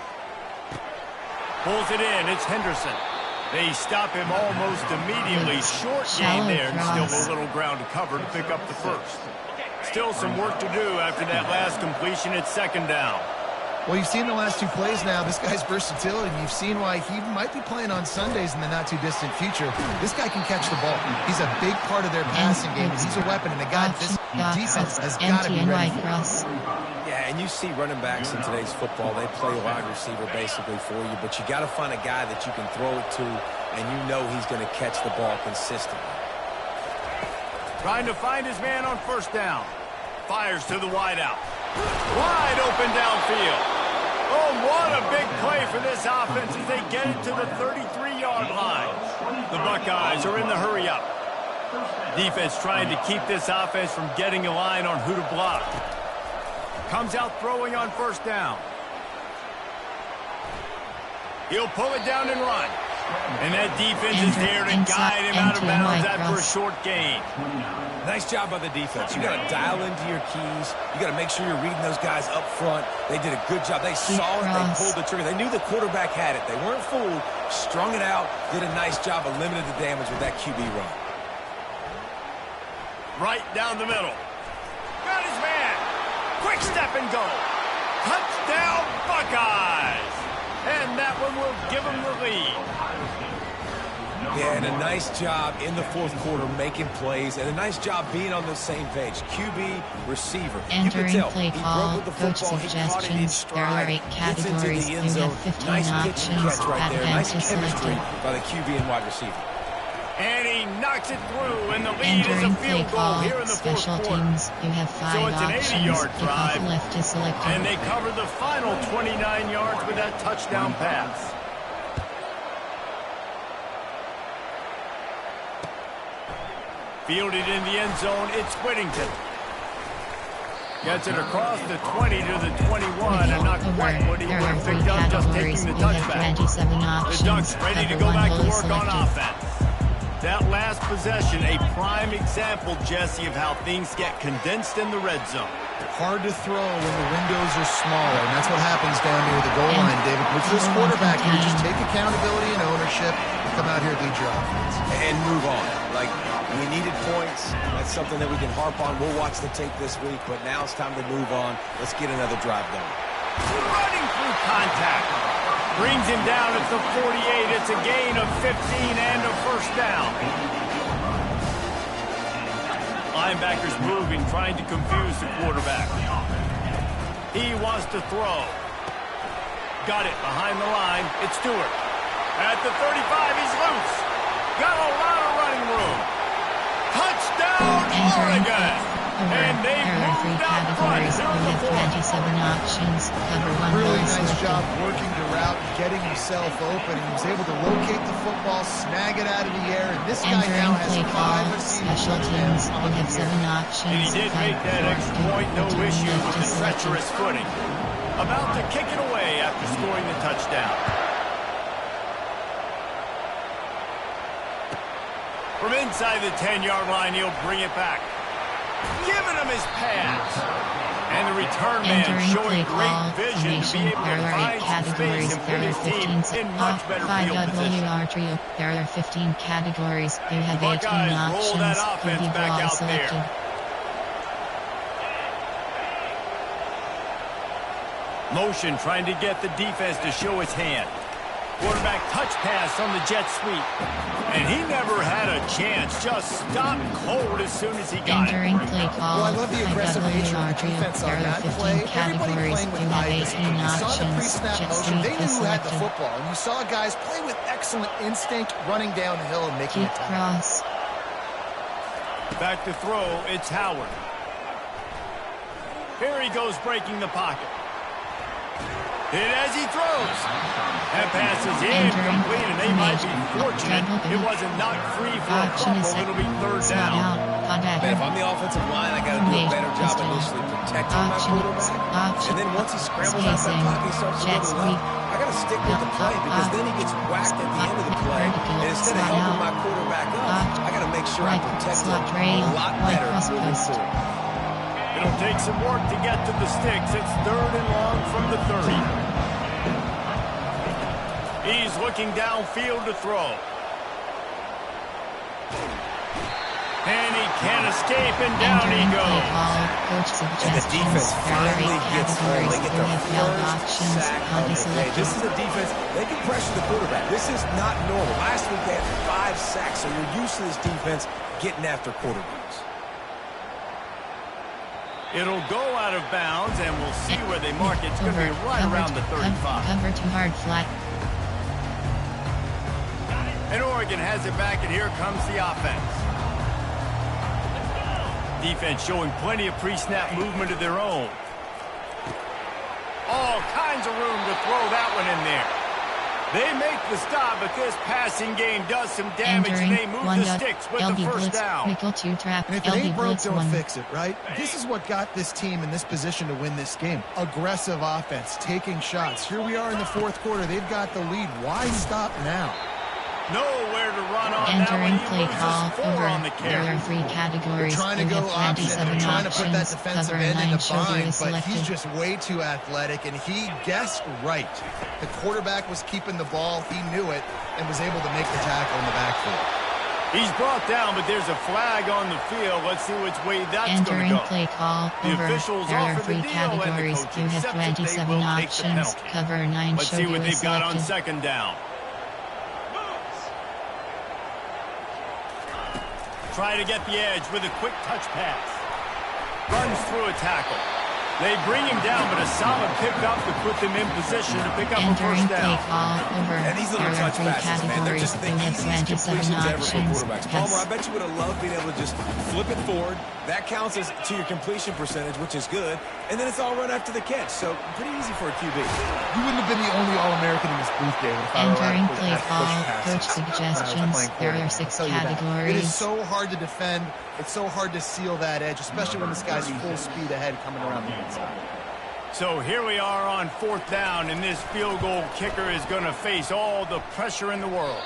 Pulls it in. It's Henderson. They stop him almost immediately. Short gain there, and still a little ground to cover to pick up the 1st. Still some work to do after that last completion. It's 2nd down. Well, you've seen the last 2 plays now. This guy's versatility, and you've seen why he might be playing on Sundays in the not-too-distant future. This guy can catch the ball. He's a big part of their passing game, and he's a weapon, and a guy this defense has got to be ready for. Yeah, and you see running backs in today's football, they play wide receiver basically for you, but you got to find a guy that you can throw it to, and you know he's going to catch the ball consistently. Trying to find his man on 1st down. Fires to the wideout. Wide open downfield. Oh, what a big play for this offense as they get it to the 33-yard line. The Buckeyes are in the hurry-up. Defense trying to keep this offense from getting a line on who to block. Comes out throwing on 1st down. He'll pull it down and run. And that defense is there to guide him out of bounds after a short gain. Nice job by the defense. You got to dial into your keys. You got to make sure you're reading those guys up front. They did a good job. They saw it. They pulled the trigger. They knew the quarterback had it. They weren't fooled. Strung it out. Did a nice job of limiting the damage with that QB run. Right down the middle. Got his man. Quick step and go. Touchdown, Buckeyes. And that one will give them the lead. Yeah, and a nice job in the 4th quarter making plays, and a nice job being on the same page. QB, receiver. Entering you can tell play he call, broke with the coach football. He caught it in suggestions. There are stride. 8 Gets into categories. the end You zone. have 15 nice pitch and options. catch right there. Nice Advantage chemistry selected. by the QB and wide receiver. And he knocks it through, and the lead is a Entering play field goal call, here in the 4th special quarter. teams. You have 5 So it's an options. 80-yard If drive. off left is selected. And they cover the final 29 yards with that touchdown pass. Fielded in the end zone, it's Whittington. Gets it across the 20 to the 21, and not quite what he would have picked up just taking the touchback. The Ducks ready to go back to work on offense. That last possession, a prime example, Jesse, of how things get condensed in the red zone. Hard to throw when the windows are smaller, and that's what happens down near the goal line, David. With this quarterback here, just take accountability and ownership, come out here and lead your offense. And move on. Like, we needed points. That's something that we can harp on. We'll watch the tape this week, but now it's time to move on. Let's get another drive done. Running through contact. Brings him down at the 48. It's a gain of 15 and a first down. Linebackers moving, trying to confuse the quarterback. He wants to throw. Got it behind the line. It's Stewart. At the 35, he's loose. Got a lot of running room. Touchdown, Oregon! And they moved out front. We have 27 options. Cover one. Really nice job working the route and getting himself open. He was able to locate the football, snag it out of the air, and this guy now has 5 receiving touchdowns on the year. And he did make that extra point, no issue with the treacherous footing. About to kick it away after scoring the touchdown. From inside the 10-yard line, he'll bring it back. Giving him his pass. And the return man showing great vision to be able to find some space and put his team in much better field position. There are 15 categories. You have 18 options. Roll that offense back out there. Motion trying to get the defense to show his hand. Quarterback touch pass on the jet sweep. And he never had a chance. Just stopped cold as soon as he got it. Entering play call. Well, I love the aggressive nature of the defense on that play. Everybody playing with eyes. You saw the pre-snap motion. They knew who had the football. And you saw guys play with excellent instinct, running downhill and making a tackle. Back to throw. It's Howard. Here he goes breaking the pocket. Hit as he throws. That pass is incomplete, and they might be fortunate it wasn't knocked free for a fumble. It'll be third down. Man, if I'm the offensive line, I got to do a better job initially protecting my quarterback. And then once he scrambles out that pocket, he starts to go to the left, I got to stick with the play because then he gets whacked at the end of the play. And instead of helping my quarterback up, I got to make sure I protect him a lot better moving forward. It'll take some work to get to the sticks. It's third and long from the 30. He's looking downfield to throw. And he can't escape, and down he goes. And the defense finally gets home. They get their first sack of the day. This is a defense, they can pressure the quarterback. This is not normal. Last week they had 5 sacks, so you're used to this defense getting after quarterbacks. It'll go out of bounds, and we'll see where they mark it. It's going to be right around the 35. Cover too hard, flat. And Oregon has it back, and here comes the offense. Defense showing plenty of pre-snap movement of their own. All kinds of room to throw that one in there. They make the stop, but this passing game does some damage, and they move the sticks with the first down. And if it ain't broke, don't fix it, right? This is what got this team in this position to win this game. Aggressive offense, taking shots. Here we are in the fourth quarter. They've got the lead. Why stop now? Nowhere to run on Entering that play call over. on the There are 3 categories. They're trying to go option. They're trying to put that defensive end in the bind, but he's just way too athletic, and he guessed right. The quarterback was keeping the ball. He knew it and was able to make the tackle in the backfield. He's brought down, but there's a flag on the field. Let's see which way that's going to go. Entering play call over. There are 3 categories. You have 27 options. Cover 9. Let's see what they've got on second down. Try to get the edge with a quick touch pass. Runs through a tackle. They bring him down, but a solid pickup to put them in position to pick up a first down. And these little touch passes, man, they're just the easiest completions ever for quarterbacks. Palmer, I bet you would have loved being able to just flip it forward. That counts as to your completion percentage, which is good. And then it's all run after the catch, so pretty easy for a QB. You wouldn't have been the only All-American in this booth, David, if I were Entering right. play call, coach suggestions, there are 6 categories. It is so hard to defend. It's so hard to seal that edge, especially when this guy's full speed ahead coming around the inside. So here we are on 4th down, and this field goal kicker is going to face all the pressure in the world.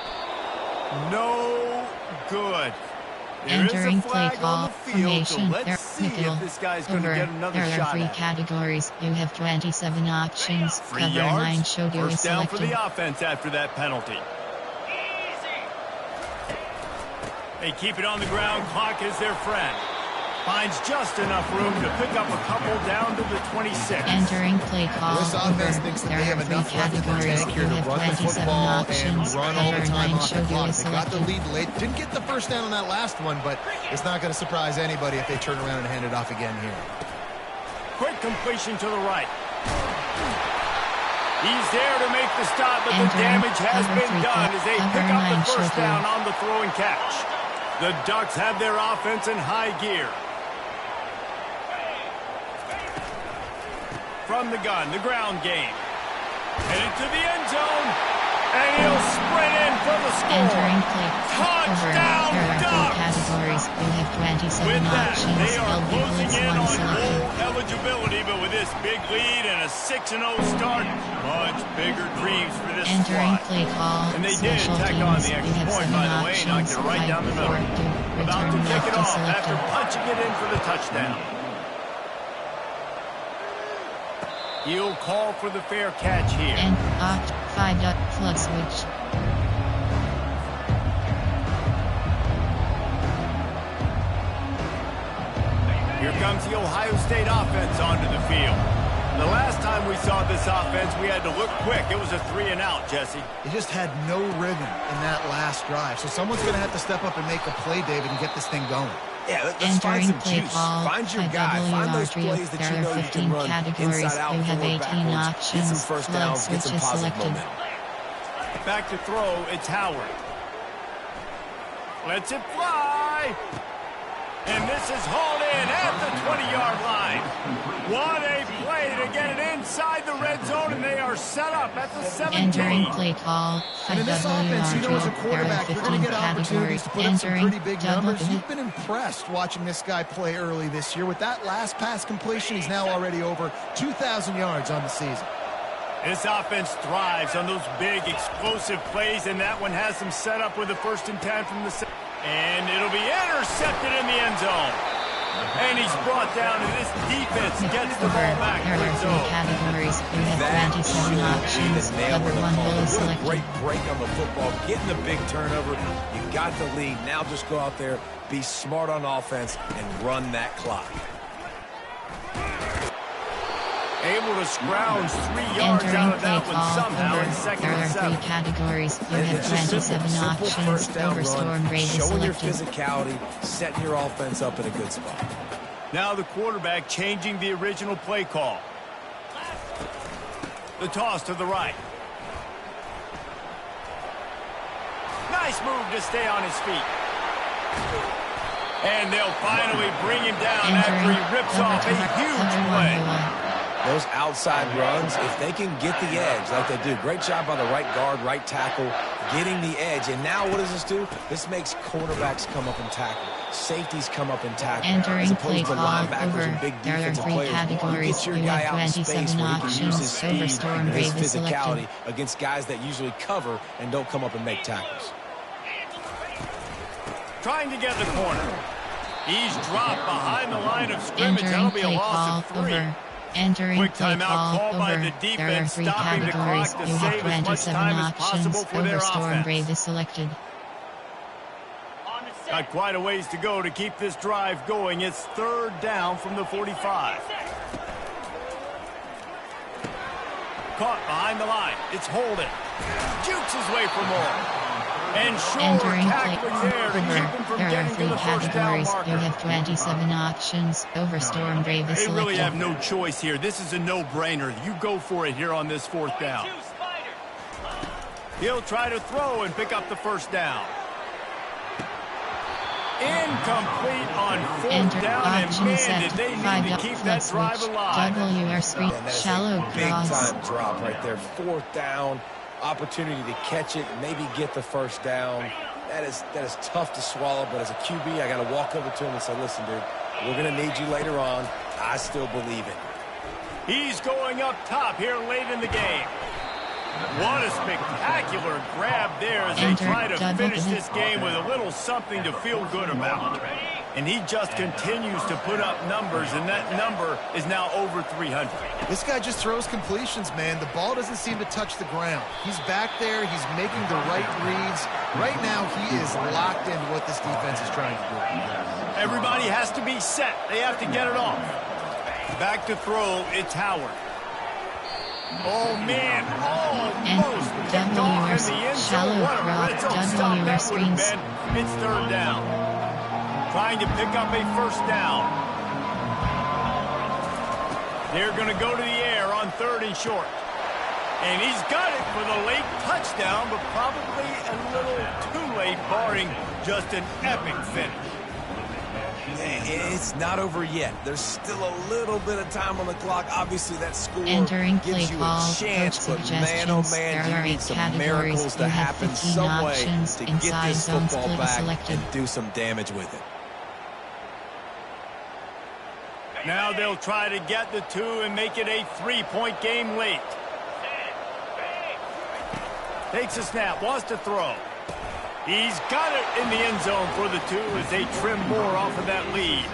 No good. There Entering is a play flag call, on the field, so formation, let's see if this guy's going to get another there are shot 3 at it. categories. You have 27 options. 3 Cover yards, 9 showed you is first down for selected. the offense after that penalty. They keep it on the ground. Clock is their friend. Finds just enough room to pick up a couple down to the 26. Entering play call, This over. offense thinks that There they have are 3 enough left in the categories. tank You here to have run the 27 football options. and run all the Cover time 9 off the showed you clock. is They got the selected. lead late. Didn't get the first down on that last one, but it's not going to surprise anybody if they turn around and hand it off again here. Quick completion to the right. He's there to make the stop, but the Entering damage has cover been 3 done as they cover pick up 9 the first showed you. down on the throw and catch. The Ducks have their offense in high gear. From the gun, the ground game. Headed to the end zone. And he'll sprint in for the score. Entering play Touchdown, over. There are 3 Ducks! categories. You have 27 With that, options. they are LB closing blitz in 1 on selected. bowl eligibility, but with this big lead and a 6-0 start, much bigger dreams for this Entering squad. play call, And they did special tack teams. on the You extra have point, 7 by the way, knocked options. it right down the middle. About to Return kick it left is off after selected. punching it in for the touchdown. He'll call for the fair catch here. And opt 5 duck flood switch. Here comes the Ohio State offense onto the field. The last time we saw this offense, we had to look quick. It was a 3-and-out, Jesse. They just had no rhythm in that last drive. So someone's going to have to step up and make a play, David, and get this thing going. Yeah, let's find Entering some play juice. call, Find your guy. Find those plays that you there know are you 15 can run categories. inside out, You have forward, 18 backwards. Get options. some first Flood downs, get switch some is positive selected. momentum. Back to throw, it's Howard. Lets it fly. And this is hauled in at the 20-yard line. What a play to get it inside the red zone, and they are set up at the 17. Entering play call, And in this offense, you know, as a there are quarterback, you're going 15 to get opportunities categories. to put up some Entering pretty big numbers. You've been impressed watching this guy play early this year. With that last pass completion, he's now already over 2,000 yards on the season. This offense thrives on those big, explosive plays, and that one has them set up with a 1st and 10 from the center. And it'll be intercepted in the end zone. And he's brought down, and this defense gets the ball back There to are its 3 own. categories. You have That 27 should be options. the nail Cover in the 1 coffin. will is What a selected. great break on the football. Getting the big turnover. You got the lead. Now just go out there, be smart on offense, and run that clock. Able to scrounge 3 yards Entering out of play that one call, somehow in over. 2nd There and are 3 7. categories. You And have it's just 27 simple options. first down Over storm run, grade is showing your selected. physicality, setting your offense up in a good spot. Now the quarterback changing the original play call. The toss to the right. Nice move to stay on his feet. And they'll finally bring him down after he rips off a huge play. Those outside runs, if they can get the edge like they do, great job by the right guard, right tackle, getting the edge. And now what does this do? This makes cornerbacks come up and tackle. Safeties come up and tackle. Entering As opposed play to call, linebackers over. and big There are defensive 3 players. You categories. get your You guy have out in space 27 where he can use his options. Over speed storm and his grade is selected. physicality against guys that usually cover and don't come up and make tackles. Trying to get the corner. He's dropped behind the line of scrimmage. That'll Entering be a play loss call, of 3. over. Entering Quick play timeout call, called by over. the There are defense, 3 stopping the categories. clock to You have save as much 27 time as options. possible for their Over storm offense. grade is selected. Got quite a ways to go to keep this drive going. It's 3rd down from the 45. Caught behind the line. It's Holden. Jukes his way for more. And sure, Entering play tackling there to keep him from There are getting to 3 the first down categories. marker. You have 27 options. Overstorm Brave is They really selected. have no choice here. This is a no-brainer. You go for it here on this fourth down. He'll try to throw and pick up the first down. Incomplete on fourth Enter down, and option man, set did they to 5 need to keep that flex drive switch. alive. WR screen. And that is Shallow a cross. big-time drop right there. Fourth down, opportunity to catch it, maybe get the first down. That is tough to swallow, but as a QB, I got to walk over to him and say, listen, dude, we're going to need you later on. I still believe it. He's going up top here late in the game. What a spectacular grab there as they try to finish this game with a little something to feel good about. And he just continues to put up numbers, and that number is now over 300. This guy just throws completions, man. The ball doesn't seem to touch the ground. He's back there. He's making the right reads. Right now, he is locked into what this defense is trying to do. Everybody has to be set. They have to get it off. Back to throw, it's Howard. Oh, man, almost picked off in the end zone. What a red zone stop that would have been. It's third down. Trying to pick up a first down. They're going to go to the air on third and short. And he's got it for the late touchdown, but probably a little too late, barring just an epic finish. It's not over yet. There's still a little bit of time on the clock. Obviously, that score Entering play gives you call, a chance, coach but man, oh suggestions. man, There are you 8 need some categories. miracles You to have happen 15 some way options. to get Inside this zone football split is back selected. and do some damage with it. Now they'll try to get the 2 and make it a 3-point game late. Takes a snap, wants to throw. He's got it in the end zone for the 2 as they trim more off of that lead.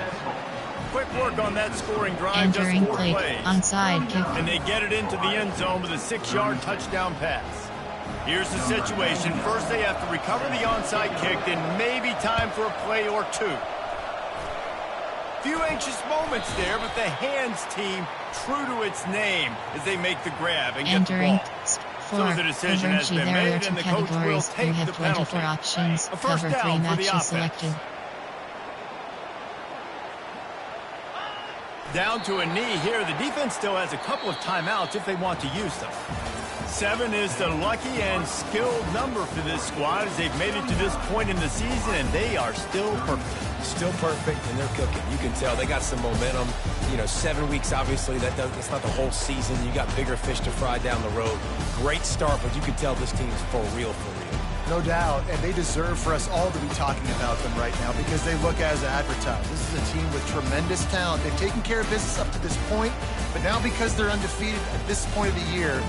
Quick work on that scoring drive, Entering just 4 play, plays. onside kick. And they get it into the end zone with a 6-yard touchdown pass. Here's the situation. First they have to recover the onside kick, then maybe time for a play or 2. Few anxious moments there, but the hands team true to its name as they make the grab and get the Entering ball. for So the decision has been there are made, 2 and the coach will categories. You take have the 24 penalty. options. A first Cover 3 down for the matches offense. selected. Down to a knee here. The defense still has a couple of timeouts if they want to use them. 7 is the lucky and skilled number for this squad as they've made it to this point in the season, and they are still perfect. Still perfect, and they're cooking. You can tell they got some momentum. You know, 7 weeks, obviously, that's not the whole season. You got bigger fish to fry down the road. Great start, but you can tell this team's for real, for real. No doubt, and they deserve for us all to be talking about them right now because they look as advertised. This is a team with tremendous talent. They've taken care of business up to this point, but now because they're undefeated at this point of the year,